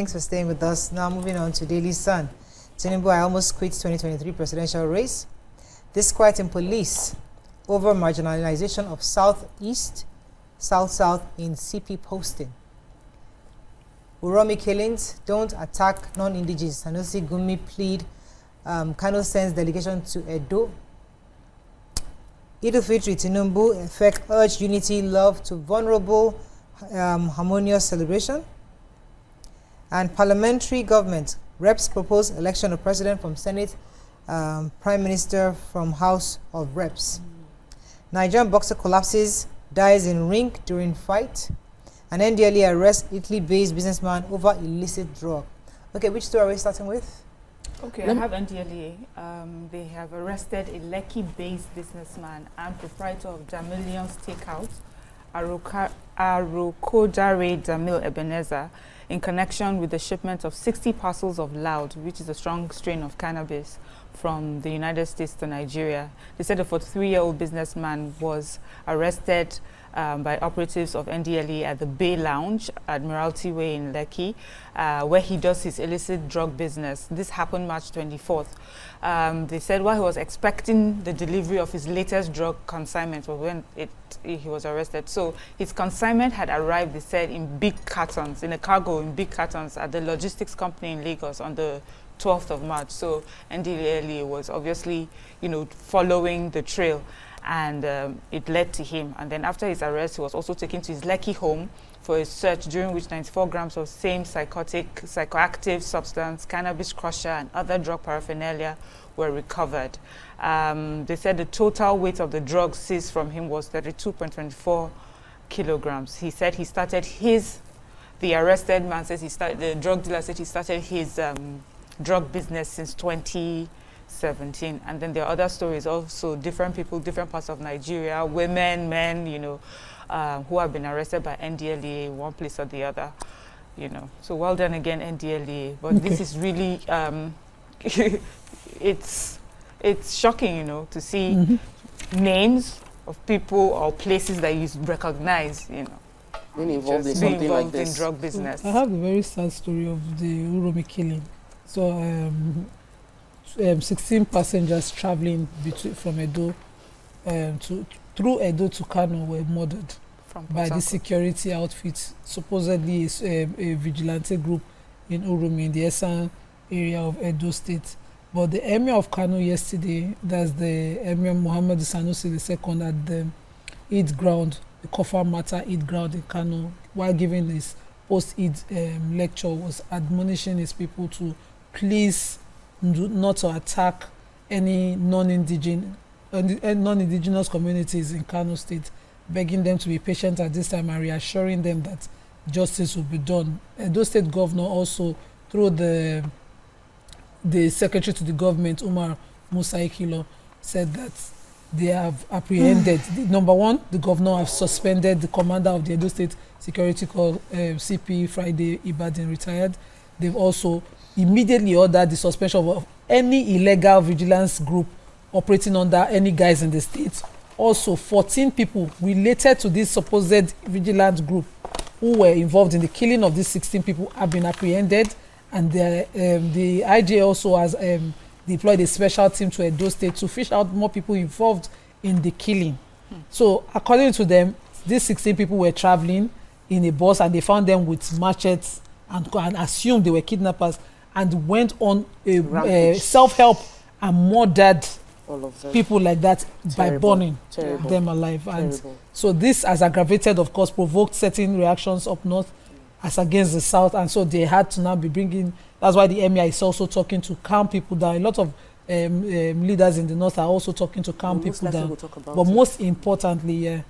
Thanks for staying with us. Now moving on to Daily Sun. Tinubu, I almost quit 2023 presidential race. Disquiet in police over marginalization of Southeast, South in CP posting. Uromi killings, don't attack non-indigenous. Sanusi Gumi plead. Kano sends delegation to Edo. Idil Fitri Tinubu, effect urge unity, love to vulnerable, harmonious celebration. And parliamentary government, reps propose election of president from Senate, prime minister from House of Reps. Nigerian boxer collapses, dies in ring during fight. And NDLEA arrests Italy-based businessman over illicit drug. Okay, which story are we starting with? Okay, I have NDLEA. They have arrested a Lekki-based businessman and proprietor of Jamilion Steakhouse, Arukojare Jamil Ebenezer, in connection with the shipment of 60 parcels of loud, which is a strong strain of cannabis, from the United States to Nigeria. They said a 43-year-old businessman was arrested by operatives of NDLEA at the Bay Lounge, Admiralty Way in Lekki, where he does his illicit drug business. This happened March 24th. They said while he was expecting the delivery of his latest drug consignment was when he was arrested. So his consignment had arrived, they said, in big cartons, in a cargo in big cartons at the logistics company in Lagos on the 12th of March. So NDLEA was obviously, following the trail, and it led to him. And then after his arrest, he was also taken to his Lekki home for a search, during which 94 grams of same psychoactive substance, cannabis crusher, and other drug paraphernalia were recovered. They said the total weight of the drugs seized from him was 32.24 kilograms. He said he started the arrested man says the drug dealer said he started his drug business since 2017. And then there are other stories also, different people, different parts of Nigeria, women, men, who have been arrested by NDLEA, one place or the other, So well done again, NDLEA. But okay, this is really, it's shocking, to see names of people or places that you recognize, Being involved in something like this. In drug business. I have a very sad story of the Uromi killing. So 16 passengers traveling from Edo through Edo to Kano were murdered by the security outfit, supposedly a vigilante group in Uromi, in the Esan area of Edo State. But the Emir of Kano yesterday, that's the Emir Muhammad Sanusi II, at the Eid ground, the Kofar Mata Eid ground in Kano, while giving his post-Eid lecture, was admonishing his people to please not to attack any non-indigenous communities in Kano State, begging them to be patient at this time and reassuring them that justice will be done. Edo State Governor also, through the Secretary to the Government, Umar Musa Ikilo, said that they have apprehended. Number one, the governor has suspended the commander of the Edo State Security Corps, CP Friday Ibadan, retired. They've also immediately ordered the suspension of any illegal vigilance group operating under any guise in the state. Also, 14 people related to this supposed vigilance group who were involved in the killing of these 16 people have been apprehended, and the IJ also has deployed a special team to Edo State to fish out more people involved in the killing. So, according to them, these 16 people were traveling in a bus, and they found them with machetes and assumed they were kidnappers, and went on a self-help and murdered all of them, people like that, by burning them alive. And so this has aggravated, of course, provoked certain reactions up north as against the south, and so they had to now be bringing. That's why the emir is also talking to calm people down. A lot of leaders in the north are also talking to calm people down. But most importantly,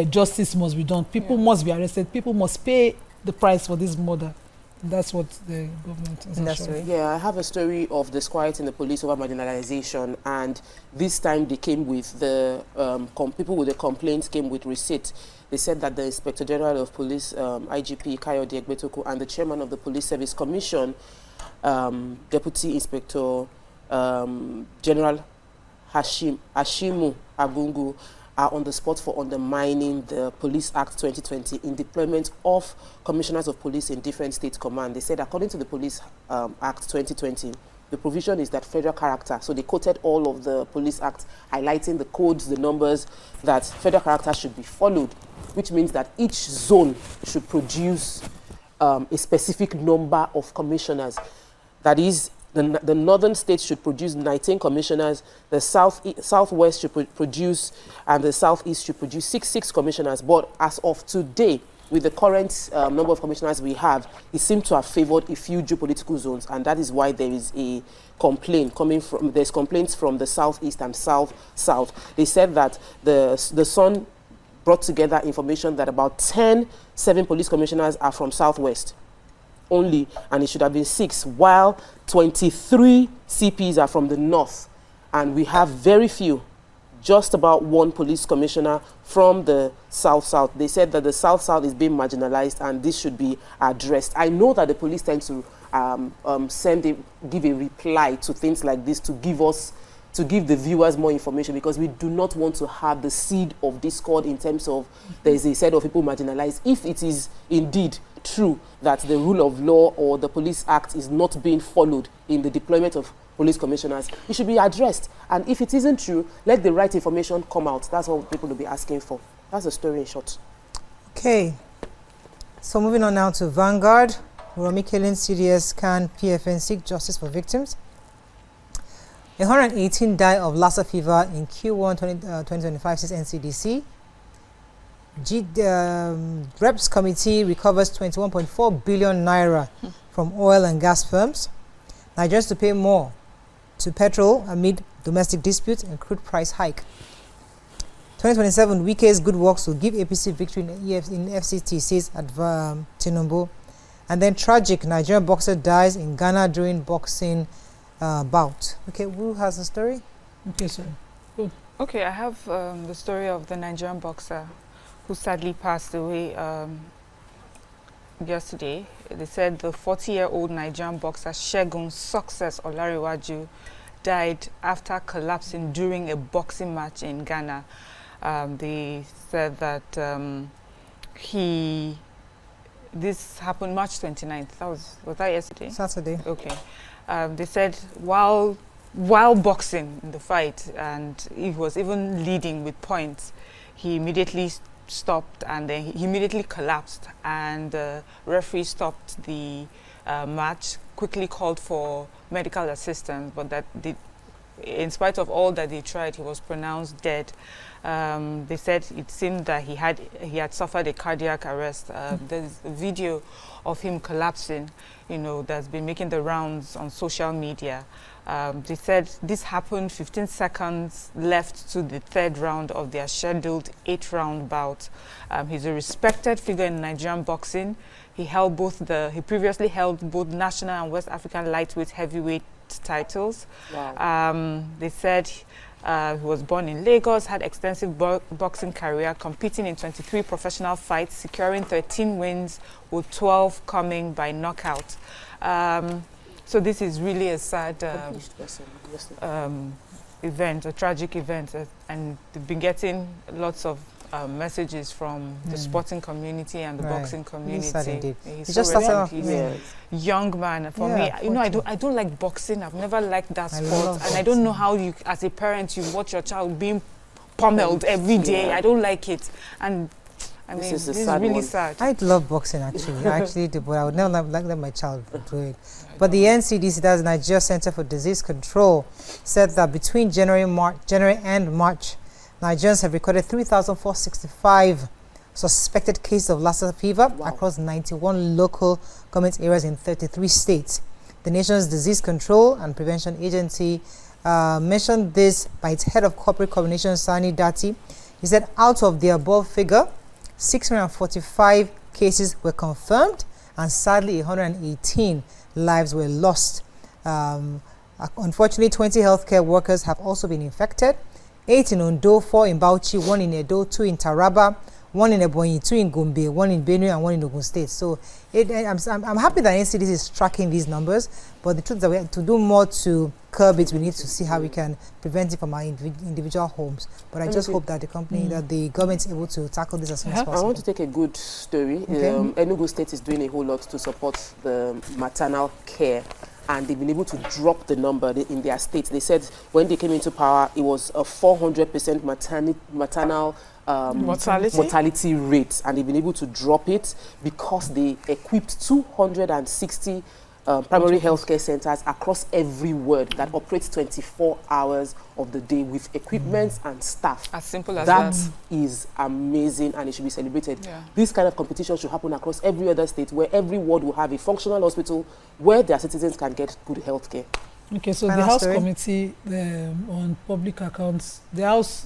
justice must be done. People must be arrested. People must pay the price for this murder. That's what the government is. Yeah, I have a story of disquiet in the police over marginalization, and this time they came with the people with the complaints came with receipt. They said that the Inspector General of Police, IGP Kayode Egbetoku, and the Chairman of the Police Service Commission, Deputy Inspector General Hashimu Agungu, are on the spot for undermining the Police Act 2020 in deployment of commissioners of police in different state commands. They said, according to the Police Act 2020, the provision is that federal character. So they quoted all of the Police Act, highlighting the codes, the numbers, that federal character should be followed, which means that each zone should produce a specific number of commissioners. That is, the northern states should produce 19 commissioners, the southwest should produce, and the southeast should produce six commissioners. But as of today, with the current number of commissioners we have, it seems to have favored a few geopolitical zones, and that is why there is a complaint coming from, there's complaints from the southeast and south. They said that the Sun brought together information that about 7 police commissioners are from southwest only, and it should have been 6, while 23 CPs are from the north, and we have very few, just about 1 police commissioner from the south. They said that the south is being marginalized, and this should be addressed. I know that the police tend to give a reply to things like this to give the viewers more information, because we do not want to have the seed of discord in terms of there is a set of people marginalized. If it is indeed true that the rule of law or the Police Act is not being followed in the deployment of police commissioners, it should be addressed. And if it isn't true, let the right information come out. That's what people will be asking for. That's the story in short. Okay. So moving on now to Vanguard. Romi Killing, CDS, CAN, PFN seek justice for victims. 118 died of Lassa fever in Q1 2025, says NCDC. Reps Committee recovers 21.4 billion naira from oil and gas firms. Nigerians to pay more to petrol amid domestic disputes and crude price hike. 2027, Wike's good works will give APC victory in FCT, says Tinubu. And then tragic, Nigerian boxer dies in Ghana during boxing bout. Okay, who has the story? Okay, sir. Good. Okay, I have the story of the Nigerian boxer who sadly passed away yesterday. They said the 40-year-old Nigerian boxer Segun Success Olanrewaju died after collapsing during a boxing match in Ghana. They said that this happened March 29th. Was that yesterday? Saturday. Okay. They said while boxing in the fight, and he was even leading with points, he immediately stopped, and then he immediately collapsed, and the referee stopped the match, quickly called for medical assistance, but in spite of all that they tried, he was pronounced dead. They said it seemed that he had suffered a cardiac arrest. There's a video of him collapsing, that's been making the rounds on social media. They said this happened 15 seconds left to the 3rd round of their scheduled 8-round bout. He's a respected figure in Nigerian boxing. He previously held both national and West African lightweight heavyweight titles. Wow. They said he was born in Lagos, had extensive boxing career, competing in 23 professional fights, securing 13 wins, with 12 coming by knockout. So this is really a sad event, a tragic event, and they've been getting lots of messages from the sporting community and the boxing community. He's just a young man. For me, I don't like boxing. I've never liked that sport, and I don't know how you, as a parent, you watch your child being pummeled every day. I don't like it, and I mean, this is really sad. I'd love boxing, actually. I actually do, but I would never let my child do it. But the NCDC, that's Nigeria Center for Disease Control, said that between January and March, Nigerians have recorded 3,465 suspected cases of Lassa fever across 91 local government areas in 33 states. The nation's Disease Control and Prevention Agency mentioned this by its head of corporate communication, Sani Dati. He said out of the above figure, 645 cases were confirmed, and sadly 118 lives were lost. Unfortunately, 20 healthcare workers have also been infected. 8 in Ondo, 4 in Bauchi, 1 in Edo, 2 in Taraba, one in Ebonyi, 2 in Gombe, 1 in Benue, and 1 in Ogun State. So I'm happy that NCDC is tracking these numbers, but the truth is that we have to do more to curb it. We need to see how we can prevent it from our individual homes. But I just hope that the company, that the government is able to tackle this as soon as possible. I want to take a good story. Okay. Enugu State is doing a whole lot to support the maternal care, and they've been able to drop the number in their state. They said when they came into power, it was a 400% maternal mortality rate, and they've been able to drop it because they equipped 260 primary healthcare centers across every ward that operates 24 hours of the day with equipment and staff. As simple as that. That is amazing, and it should be celebrated. Yeah. This kind of competition should happen across every other state, where every ward will have a functional hospital where their citizens can get good healthcare. Okay, so the House Committee on Public Accounts, the House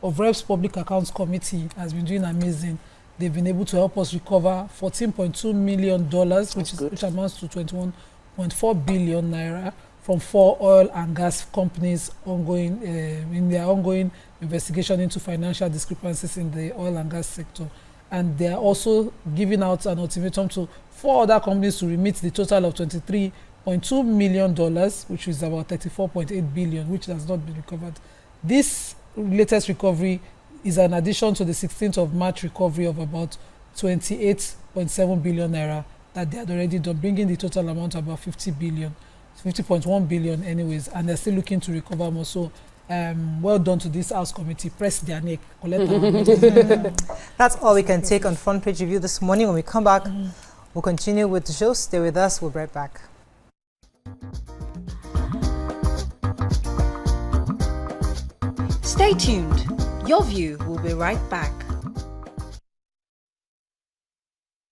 of Reps Public Accounts Committee has been doing amazing. They've been able to help us recover $14.2 million, which amounts to 21.4 billion naira from 4 oil and gas companies ongoing in their ongoing investigation into financial discrepancies in the oil and gas sector. And they are also giving out an ultimatum to 4 other companies to remit the total of $23.2 million, which is about 34.8 billion, which has not been recovered. This latest recovery is an addition to the 16th of March recovery of about 28.7 billion naira that they had already done, bringing the total amount to about 50.1 billion anyways, and they're still looking to recover more. So well done to this House Committee. Press their neck. That's all we can take on Front Page Review this morning. When we come back, we'll continue with the show. Stay with us. We'll be right back. Stay tuned. Your View will be right back.